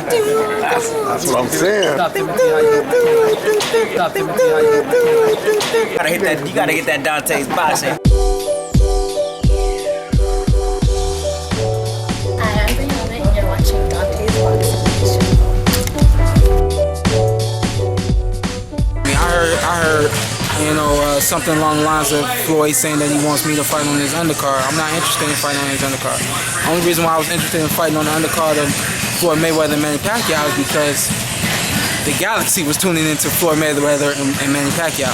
That's what I'm saying. You gotta hit that Dante's boxing. Hi, I'm Brianna, and you're watching Dante's Boxing. I heard, something along the lines of Floyd saying that he wants me to fight on his undercard. I'm not interested in fighting on his undercard. The only reason why I was interested in fighting on the undercard of Floyd Mayweather and Manny Pacquiao is because the galaxy was tuning into Floyd Mayweather and Manny Pacquiao.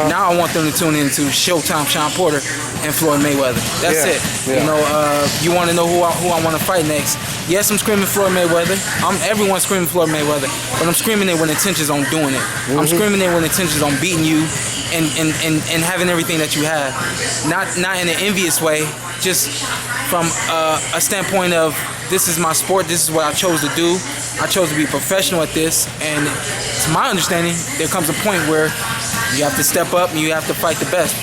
Now I want them to tune into Showtime Shawn Porter and Floyd Mayweather. That's it. Yeah. You want to know who I want to fight next. Yes, I'm screaming Floyd Mayweather. Everyone's screaming Floyd Mayweather, but I'm screaming it with intentions on doing it. I'm screaming it with intentions on beating you and having everything that you have. Not in an envious way, just from a standpoint of this is my sport, this is what I chose to do. I chose to be professional at this, and to my understanding, there comes a point where you have to step up and you have to fight the best.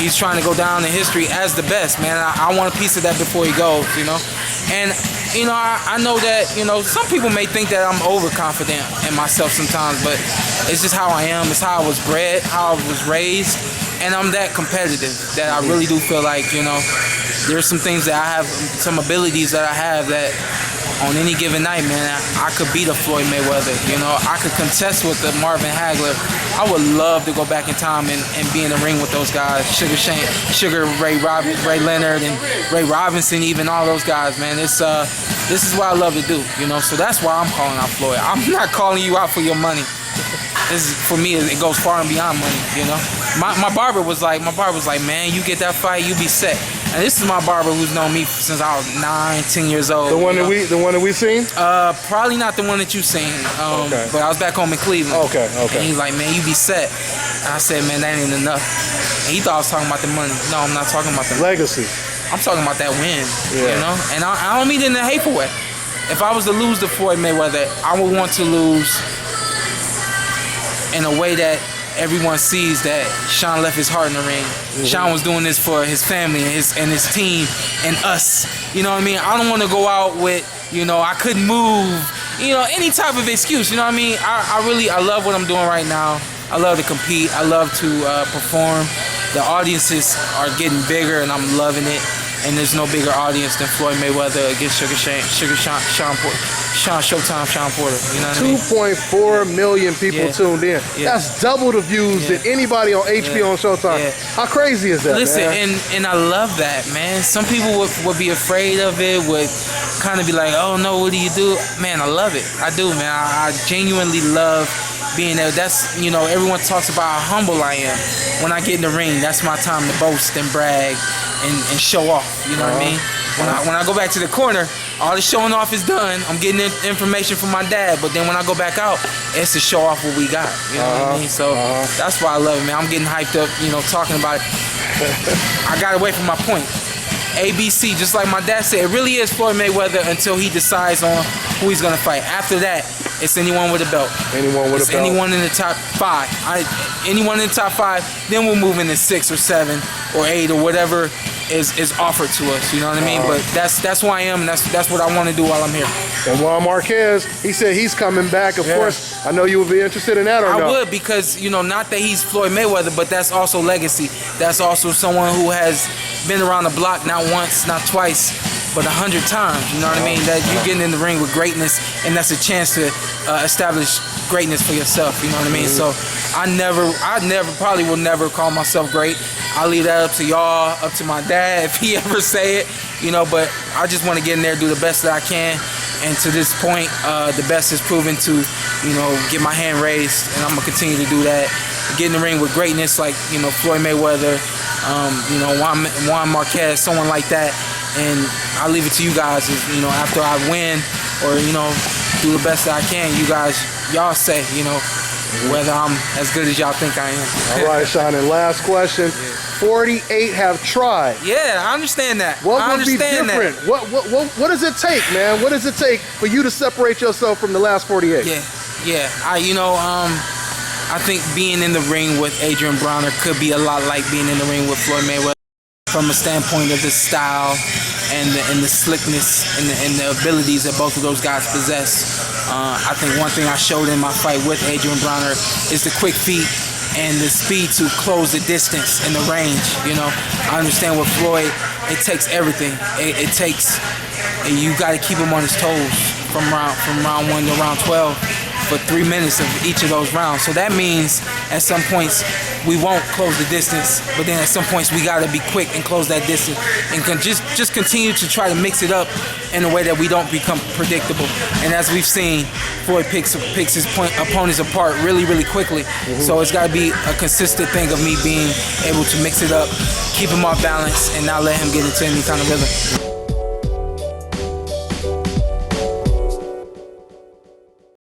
He's trying to go down in history as the best, man. I want a piece of that before he goes, And, I know that, some people may think that I'm overconfident in myself sometimes, but it's just how I am. It's how I was bred, how I was raised, and I'm that competitive that I really do feel like, there's some things that I have, some abilities that I have that on any given night, man, I could beat a Floyd Mayweather, I could contest with the Marvin Hagler. I would love to go back in time and be in the ring with those guys, Sugar Ray Leonard and Ray Robinson, even all those guys, man. This is what I love to do, so that's why I'm calling out Floyd. I'm not calling you out for your money. This is, for me, it goes far and beyond money, My barber was like, man, you get that fight, you be set. And this is my barber who's known me since I was 9, 10 years old. The one that we seen? Probably not the one that you seen. Okay. But I was back home in Cleveland. Okay. And he's like, man, you be set. And I said, man, that ain't enough. And he thought I was talking about the money. No, I'm not talking about the money. Legacy. I'm talking about that win. Yeah. And I don't mean it in a hateful way. If I was to lose to Floyd Mayweather, I would want to lose in a way that everyone sees that Shawn left his heart in the ring. Shawn was doing this for his family and his team and us. You know what I mean? I don't want to go out with, I couldn't move, any type of excuse. You know what I mean? I love what I'm doing right now. I love to compete. I love to perform. The audiences are getting bigger and I'm loving it. And there's no bigger audience than Floyd Mayweather against Showtime Shawn Porter. You know what I mean? 2.4 million people tuned in. Yeah. That's double the views than anybody on HBO on Showtime. Yeah. How crazy is that, Listen, man? and I love that, man. Some people would be afraid of it, would kind of be like, oh no, what do you do? Man, I love it. I do, man. I genuinely love being there. That's, everyone talks about how humble I am. When I get in the ring, that's my time to boast and brag and show off. You know what I mean? When I go back to the corner, all the showing off is done. I'm getting information from my dad, but then when I go back out, it's to show off what we got. You know what I mean? So that's why I love it, man. I'm getting hyped up, talking about it. I got away from my point. ABC, just like my dad said, it really is Floyd Mayweather until he decides on who he's gonna fight. After that, it's anyone with a belt. Anyone in the top 5. Anyone in the top 5. Then we'll move into 6 or 7 or 8 or whatever is offered to us. You know what I mean? But that's who I am, and that's what I want to do while I'm here. And Juan Marquez, he said he's coming back. Of course, I know you would be interested in that or no? I would, because not that he's Floyd Mayweather, but that's also legacy. That's also someone who has been around the block not once, not twice, but 100 times. You know what I mean? That you're getting in the ring with greatness, and that's a chance to establish greatness for yourself. You know what I mean? So I probably will never call myself great. I'll leave that up to y'all, up to my dad if he ever say it. But I just want to get in there, do the best that I can. And to this point, the best is proven to, get my hand raised, and I'm gonna continue to do that. Get in the ring with greatness like, Floyd Mayweather, Juan Marquez, someone like that. And I'll leave it to you guys, after I win or, do the best that I can, y'all say, whether I'm as good as y'all think I am. All right, Shawn, and last question. 48 have tried. Yeah, I understand that. What would be different? What does it take, man? What does it take for you to separate yourself from the last 48? Yeah. I think being in the ring with Adrian Bronner could be a lot like being in the ring with Floyd Mayweather from a standpoint of the style and the slickness and the abilities that both of those guys possess. I think one thing I showed in my fight with Adrian Bronner is the quick feet and the speed to close the distance and the range. You know, I understand with Floyd, it takes everything. It takes, and you got to keep him on his toes from round 1 to round 12 for 3 minutes of each of those rounds. So that means at some points we won't close the distance, but then at some points we got to be quick and close that distance and just continue to try to mix it up in a way that we don't become predictable. And as we've seen, Floyd picks his opponents apart really, really quickly. So it's got to be a consistent thing of me being able to mix it up, keep him off balance, and not let him get into any kind of rhythm.